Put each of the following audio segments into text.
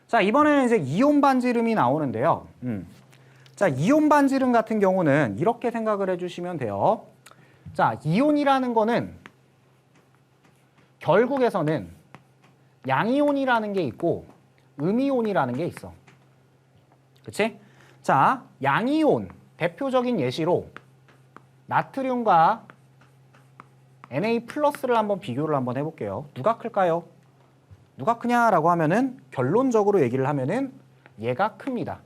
자, 이번에는 이제 이온 반지름이 나오는데요. 자, 이온 반지름 같은 경우는 이렇게 생각을 해주시면 돼요. 자, 이온이라는 거는 결국에서는 양이온이라는 게 있고 음이온이라는 게 있어. 그치? 자, 양이온 대표적인 예시로 나트륨과 Na 플러스를 한번 비교를 한번 해볼게요. 누가 클까요? 누가 크냐라고 하면은 결론적으로 얘기를 하면은 얘가 큽니다.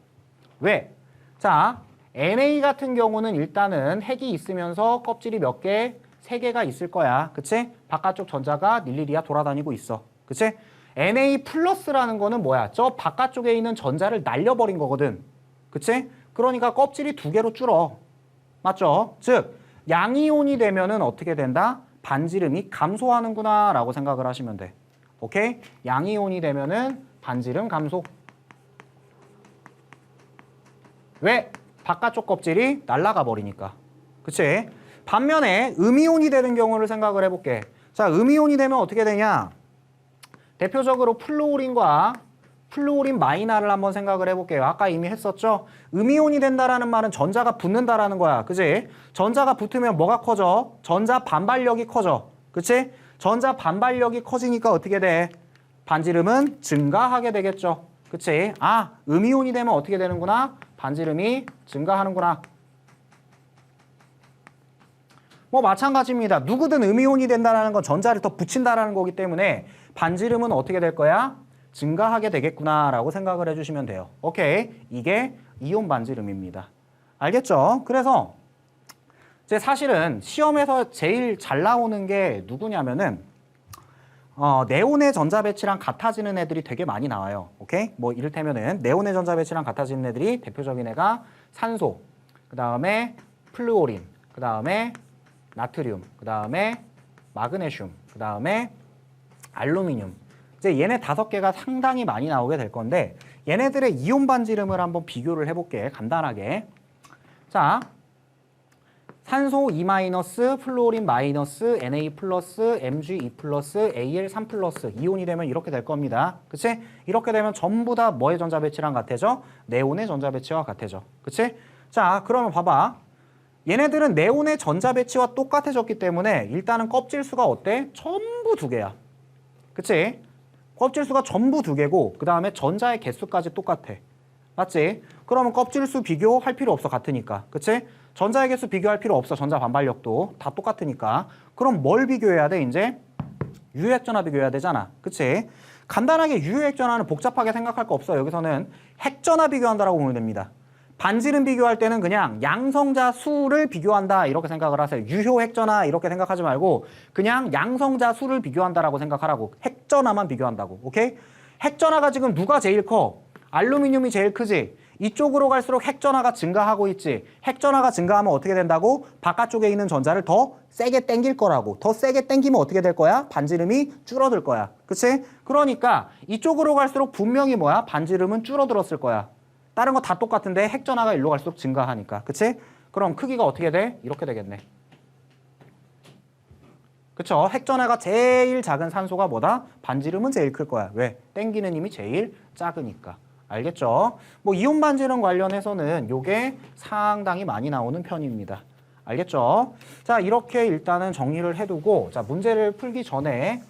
왜? 자, Na 같은 경우는 일단은 핵이 있으면서 껍질이 몇 개? 3개가 있을 거야. 그치? 바깥쪽 전자가 닐리리아 돌아다니고 있어. 그치? Na 플러스라는 거는 뭐야? 저 바깥쪽에 있는 전자를 날려버린 거거든. 그치? 그러니까 껍질이 2개로 줄어. 맞죠? 즉, 양이온이 되면은 어떻게 된다? 반지름이 감소하는구나 라고 생각을 하시면 돼. 오케이? 양이온이 되면은 반지름 감소. 왜? 바깥쪽 껍질이 날아가 버리니까. 그치? 반면에 음이온이 되는 경우를 생각을 해볼게. 자, 음이온이 되면 어떻게 되냐? 대표적으로 플루오린과 플루오린 마이너를 한번 생각을 해볼게요. 아까 이미 했었죠? 음이온이 된다라는 말은 전자가 붙는다라는 거야. 그치? 전자가 붙으면 뭐가 커져? 전자 반발력이 커져. 그치? 전자 반발력이 커지니까 어떻게 돼? 반지름은 증가하게 되겠죠. 그치? 아, 음이온이 되면 어떻게 되는구나? 반지름이 증가하는구나. 뭐 마찬가지입니다. 누구든 음이온이 된다는 건 전자를 더 붙인다라는 거기 때문에 반지름은 어떻게 될 거야? 증가하게 되겠구나라고 생각을 해주시면 돼요. 오케이, 이게 이온 반지름입니다. 알겠죠? 그래서 이제 사실은 시험에서 제일 잘 나오는 게 누구냐면은 네온의 전자 배치랑 같아지는 애들이 되게 많이 나와요. 오케이? 뭐 이를테면은 네온의 전자 배치랑 같아지는 애들이 대표적인 애가 산소, 그 다음에 플루오린, 그 다음에 나트륨, 그 다음에 마그네슘, 그 다음에 알루미늄. 이제 얘네 5개가 상당히 많이 나오게 될 건데 얘네들의 이온 반지름을 한번 비교를 해볼게. 간단하게. 자, 산소 2 마이너스, 플루오린 마이너스, Na 플러스, Mg 2 플러스, Al 3 플러스 이온이 되면 이렇게 될 겁니다. 그치? 이렇게 되면 전부 다 뭐의 전자 배치랑 같아져? 네온의 전자 배치와 같아져. 그치? 자, 그러면 봐봐. 얘네들은 네온의 전자 배치와 똑같아졌기 때문에 일단은 껍질 수가 어때? 전부 2개야. 그치? 껍질 수가 전부 2개고 그 다음에 전자의 개수까지 똑같아. 맞지? 그러면 껍질 수 비교할 필요 없어. 같으니까. 그치? 전자의 개수 비교할 필요 없어. 전자 반발력도 다 똑같으니까. 그럼 뭘 비교해야 돼? 이제 유효핵전화 비교해야 되잖아. 그치? 간단하게 유효핵전화는 복잡하게 생각할 거 없어. 여기서는 핵전화 비교한다라고 보면 됩니다. 반지름 비교할 때는 그냥 양성자 수를 비교한다 이렇게 생각을 하세요. 유효 핵전화 이렇게 생각하지 말고 그냥 양성자 수를 비교한다라고 생각하라고. 핵전화만 비교한다고. 오케이? 핵전화가 지금 누가 제일 커? 알루미늄이 제일 크지? 이쪽으로 갈수록 핵전화가 증가하고 있지. 핵전화가 증가하면 어떻게 된다고? 바깥쪽에 있는 전자를 더 세게 당길 거라고. 더 세게 당기면 어떻게 될 거야? 반지름이 줄어들 거야. 그치? 그러니까 이쪽으로 갈수록 분명히 뭐야? 반지름은 줄어들었을 거야. 다른 거 다 똑같은데 핵전화가 일로 갈수록 증가하니까. 그치? 그럼 크기가 어떻게 돼? 이렇게 되겠네. 그쵸? 핵전화가 제일 작은 산소가 뭐다? 반지름은 제일 클 거야. 왜? 땡기는 힘이 제일 작으니까. 알겠죠? 뭐 이온 반지름 관련해서는 요게 상당히 많이 나오는 편입니다. 알겠죠? 자, 이렇게 일단은 정리를 해두고 자, 문제를 풀기 전에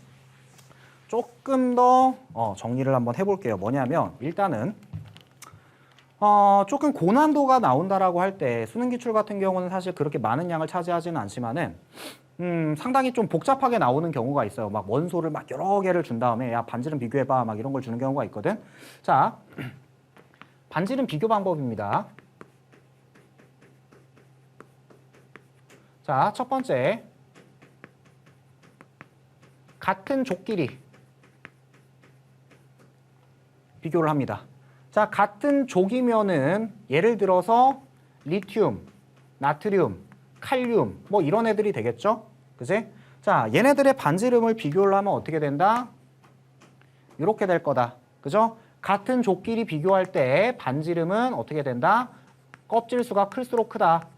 조금 더 정리를 한번 해볼게요. 뭐냐면 일단은 조금 고난도가 나온다라고 할 때 수능 기출 같은 경우는 사실 그렇게 많은 양을 차지하지는 않지만은 상당히 좀 복잡하게 나오는 경우가 있어요. 막 원소를 막 여러 개를 준 다음에 야 반지름 비교해봐 막 이런 걸 주는 경우가 있거든. 자, 반지름 비교 방법입니다. 자, 첫 번째 같은 족끼리 비교를 합니다. 자, 같은 족이면은 예를 들어서 리튬, 나트륨, 칼륨 뭐 이런 애들이 되겠죠? 그지? 자, 얘네들의 반지름을 비교를 하면 어떻게 된다? 이렇게 될 거다. 그죠? 같은 족끼리 비교할 때 반지름은 어떻게 된다? 껍질 수가 클수록 크다.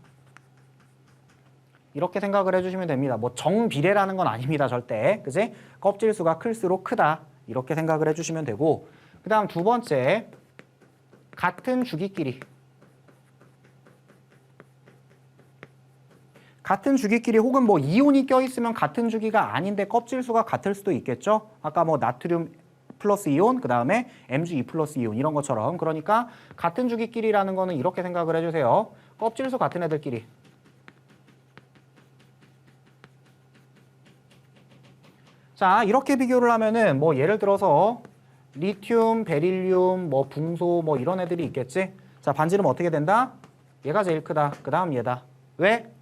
이렇게 생각을 해주시면 됩니다. 뭐 정비례라는 건 아닙니다. 절대. 그지? 껍질 수가 클수록 크다. 이렇게 생각을 해주시면 되고 그 다음 두 번째, 같은 주기끼리. 같은 주기끼리 혹은 뭐 이온이 껴있으면 같은 주기가 아닌데 껍질수가 같을 수도 있겠죠. 아까 뭐 나트륨 플러스 이온, 그 다음에 Mg2 플러스 이온 이런 것처럼. 그러니까 같은 주기끼리라는 거는 이렇게 생각을 해주세요. 껍질수 같은 애들끼리. 자, 이렇게 비교를 하면은 뭐 예를 들어서 리튬, 베릴륨, 뭐 붕소 뭐 이런 애들이 있겠지. 자, 반지름 어떻게 된다? 얘가 제일 크다. 그 다음 얘다. 왜?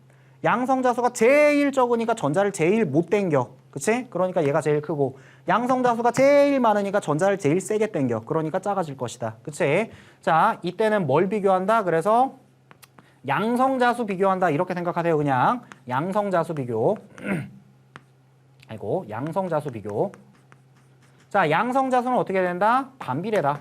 양성자수가 제일 적으니까 전자를 제일 못 당겨. 그치? 그러니까 얘가 제일 크고, 양성자수가 제일 많으니까 전자를 제일 세게 당겨. 그러니까 작아질 것이다. 그치? 자, 이때는 뭘 비교한다? 그래서 양성자수 비교한다. 이렇게 생각하세요. 그냥 양성자수 비교. 아이고, 양성자수 비교. 자, 양성자수는 어떻게 된다? 반비례다.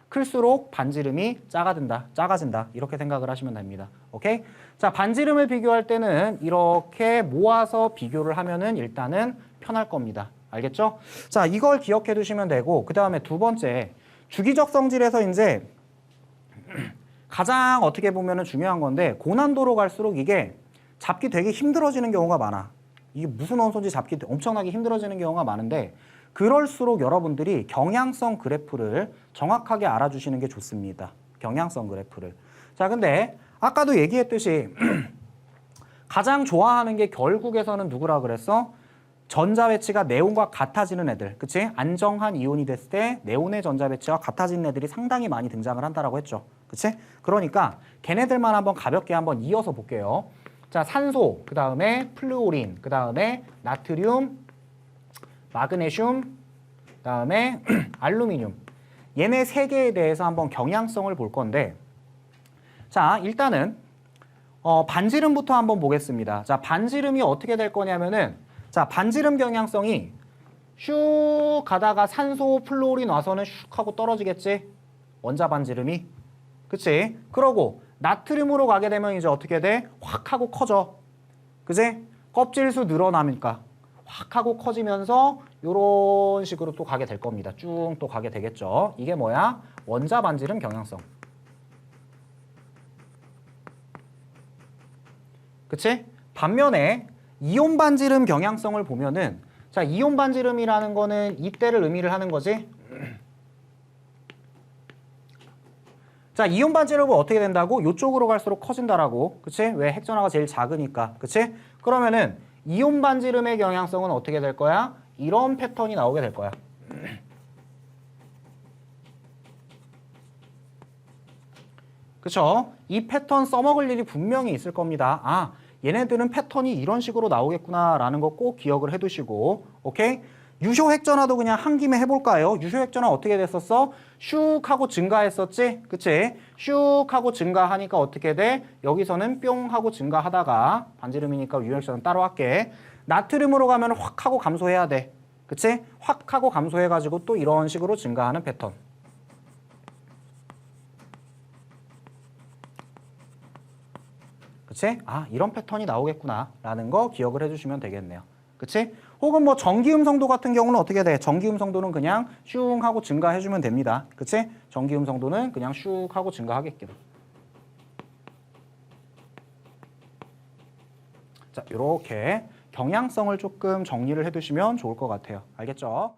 클수록 반지름이 작아진다. 이렇게 생각을 하시면 됩니다. 오케이? 자, 반지름을 비교할 때는 이렇게 모아서 비교를 하면은 일단은 편할 겁니다. 알겠죠? 자, 이걸 기억해 두시면 되고, 그 다음에 두 번째, 주기적 성질에서 이제 가장 어떻게 보면은 중요한 건데, 고난도로 갈수록 이게 잡기 되게 힘들어지는 경우가 많아. 이게 무슨 원소인지 잡기 엄청나게 힘들어지는 경우가 많은데, 그럴수록 여러분들이 경향성 그래프를 정확하게 알아주시는 게 좋습니다. 경향성 그래프를. 자, 근데 아까도 얘기했듯이 가장 좋아하는 게 결국에서는 누구라 그랬어? 전자 배치가 네온과 같아지는 애들. 그치? 안정한 이온이 됐을 때 네온의 전자 배치와 같아지는 애들이 상당히 많이 등장을 한다라고 했죠. 그치? 그러니까 걔네들만 한번 가볍게 한번 이어서 볼게요. 자, 산소, 그 다음에 플루오린, 그 다음에 나트륨, 마그네슘, 그 다음에 알루미늄. 얘네 세 개에 대해서 한번 경향성을 볼 건데, 자, 일단은 반지름부터 한번 보겠습니다. 자, 반지름이 어떻게 될 거냐면은, 자, 반지름 경향성이 슉 가다가 산소, 플루오린 와서는 슉 하고 떨어지겠지? 원자 반지름이. 그치? 그러고 나트륨으로 가게 되면 이제 어떻게 돼? 확 하고 커져. 그치? 껍질수 늘어나니까 확 하고 커지면서 이런 식으로 또 가게 될 겁니다. 쭉 또 가게 되겠죠. 이게 뭐야? 원자 반지름 경향성. 그치? 반면에 이온 반지름 경향성을 보면은, 자, 이온 반지름이라는 거는 이때를 의미를 하는 거지. 자, 이온 반지름은 어떻게 된다고? 이쪽으로 갈수록 커진다라고. 그치? 왜? 핵전화가 제일 작으니까. 그치? 그러면은 이온 반지름의 경향성은 어떻게 될 거야? 이런 패턴이 나오게 될 거야. 그쵸? 이 패턴 써먹을 일이 분명히 있을 겁니다. 아, 얘네들은 패턴이 이런 식으로 나오겠구나라는 거 꼭 기억을 해두시고, 오케이? 유효 핵전화도 그냥 한 김에 해볼까요? 유효 핵전화 어떻게 됐었어? 슉 하고 증가했었지? 그치? 슉 하고 증가하니까 어떻게 돼? 여기서는 뿅 하고 증가하다가, 반지름이니까 유효 핵전화 따로 할게. 나트륨으로 가면 확 하고 감소해야 돼. 그치? 확 하고 감소해가지고 또 이런 식으로 증가하는 패턴. 그치? 아, 이런 패턴이 나오겠구나 라는 거 기억을 해주시면 되겠네요. 그치? 혹은 뭐 전기음성도 같은 경우는 어떻게 돼? 전기음성도는 그냥 슝 하고 증가해주면 됩니다. 그치? 전기음성도는 그냥 슉 하고 증가하게끔. 자, 이렇게 경향성을 조금 정리를 해두시면 좋을 것 같아요. 알겠죠?